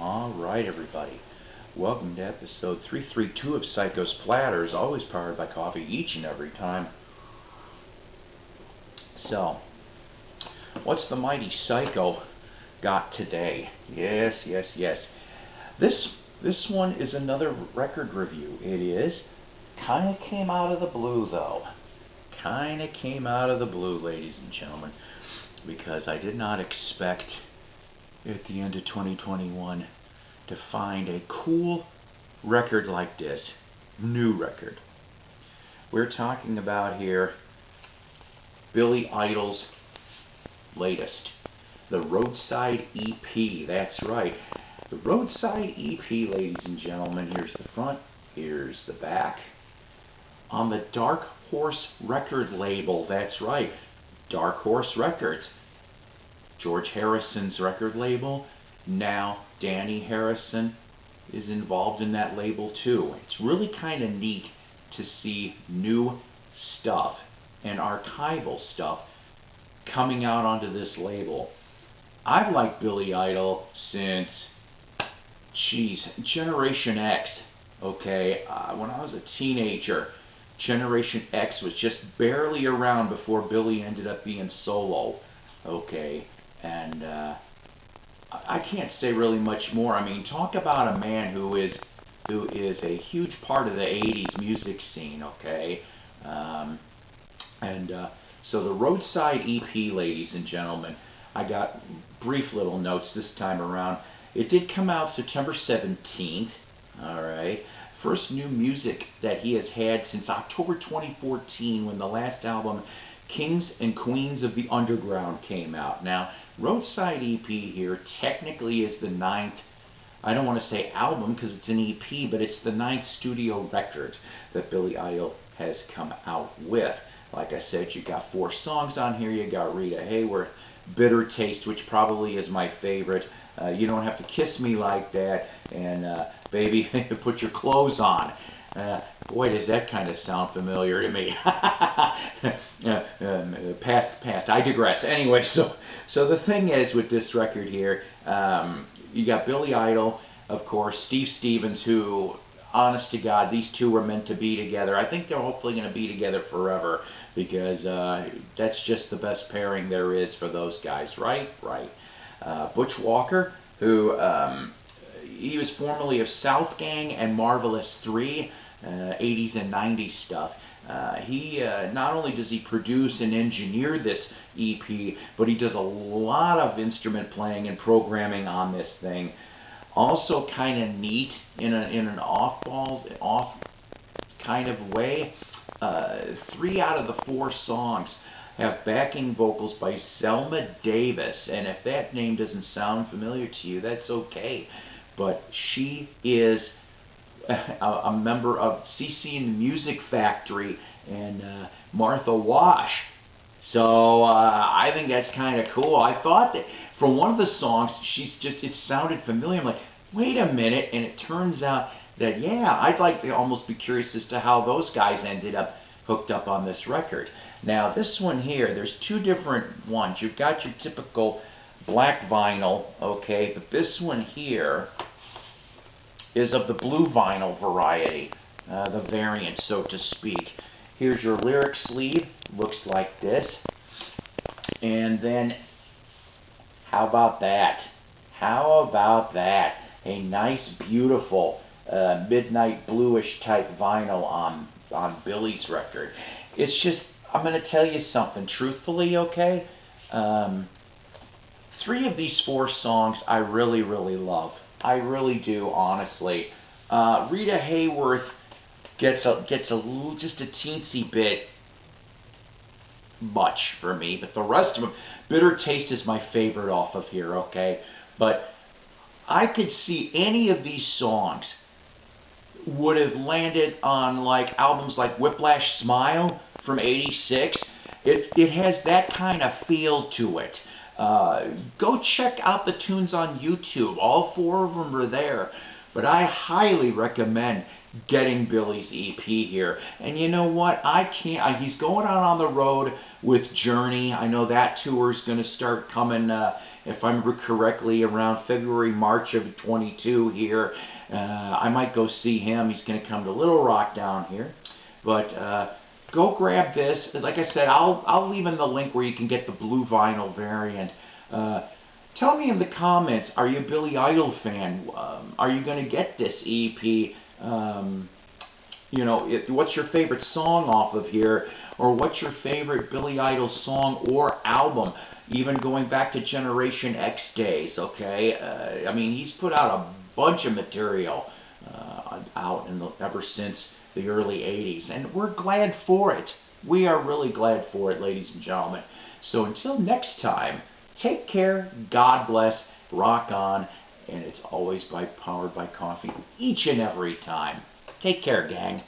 Alright everybody, welcome to episode 332 of Psykos Platters, always powered by coffee each and every time. So, what's the mighty Psyko got today? Yes. This one is another record review. It is. Kinda came out of the blue though. Kinda came out of the blue, ladies and gentlemen, because I did not expect at the end of 2021 to find a cool record like this. New record. We're talking about here Billy Idol's latest, The Roadside EP. That's right, The Roadside EP, ladies and gentlemen. Here's the front, here's the back. On the Dark Horse record label. That's right, Dark Horse Records. George Harrison's record label. Now Danny Harrison is involved in that label too. It's really kind of neat to see new stuff and archival stuff coming out onto this label. I've liked Billy Idol since, Generation X. Okay, when I was a teenager, Generation X was just barely around before Billy ended up being solo. Okay, and I can't say really much more. I mean, talk about a man who is a huge part of the 80s music scene. Okay, so the Roadside EP, ladies and gentlemen, I got brief little notes this time around. It did come out September 17th. All right. First new music that he has had since October 2014, when the last album, Kings and Queens of the Underground, came out. Now, Roadside EP here technically is the 9th, I don't want to say album because it's an EP, but it's the 9th studio record that Billy Idol has come out with. Like I said, you got 4 songs on here. You got Rita Hayworth, Bitter Taste, which probably is my favorite. You Don't Have to Kiss Me Like That, and Baby, Put Your Clothes On. Boy, does that kind of sound familiar to me. Past. I digress. Anyway, so the thing is with this record here, you got Billy Idol, of course, Steve Stevens, who, honest to God, these two were meant to be together. I think they're hopefully going to be together forever, because that's just the best pairing there is for those guys, right? Right. Butch Walker, who he was formerly of South Gang and Marvelous 3, 80s and 90s stuff. He not only does he produce and engineer this EP, but he does a lot of instrument playing and programming on this thing. Also kind of neat in an off kind of way. 3 out of the 4 songs have backing vocals by Selma Davis, and if that name doesn't sound familiar to you, that's okay. But she is a member of CC and the Music Factory and Martha Wash. So I think that's kind of cool. I thought that for one of the songs, it sounded familiar. I'm like, wait a minute, and it turns out that, yeah, I'd like to almost be curious as to how those guys ended up hooked up on this record. Now, this one here, there's 2 different ones. You've got your typical black vinyl, okay, but this one here is of the blue vinyl variety, the variant, so to speak. Here's your lyric sleeve, looks like this. And then, how about that? How about that? A nice, beautiful, midnight bluish type vinyl on Billy's record. It's just, I'm going to tell you something truthfully, okay? 3 of these 4 songs I really, really love. I really do, honestly. Rita Hayworth gets just a teensy bit much for me, but the rest of them, Bitter Taste is my favorite off of here, okay? But I could see any of these songs would have landed on like albums like Whiplash Smile from '86. It has that kind of feel to it. Go check out the tunes on YouTube. All 4 of them are there. But I highly recommend getting Billy's EP here. And you know what? I can't. He's going out on the road with Journey. I know that tour is going to start coming, if I remember correctly, around February, March of 22 here. I might go see him. He's going to come to Little Rock down here. But go grab this. Like I said, I'll leave in the link where you can get the blue vinyl variant. Tell me in the comments, are you a Billy Idol fan? Are you going to get this EP? You know, what's your favorite song off of here? Or what's your favorite Billy Idol song or album? Even going back to Generation X days, okay? I mean, he's put out a bunch of material out ever since the early 80s. And we're glad for it. We are really glad for it, ladies and gentlemen. So until next time, take care, God bless, rock on, and it's always powered by coffee each and every time. Take care, gang.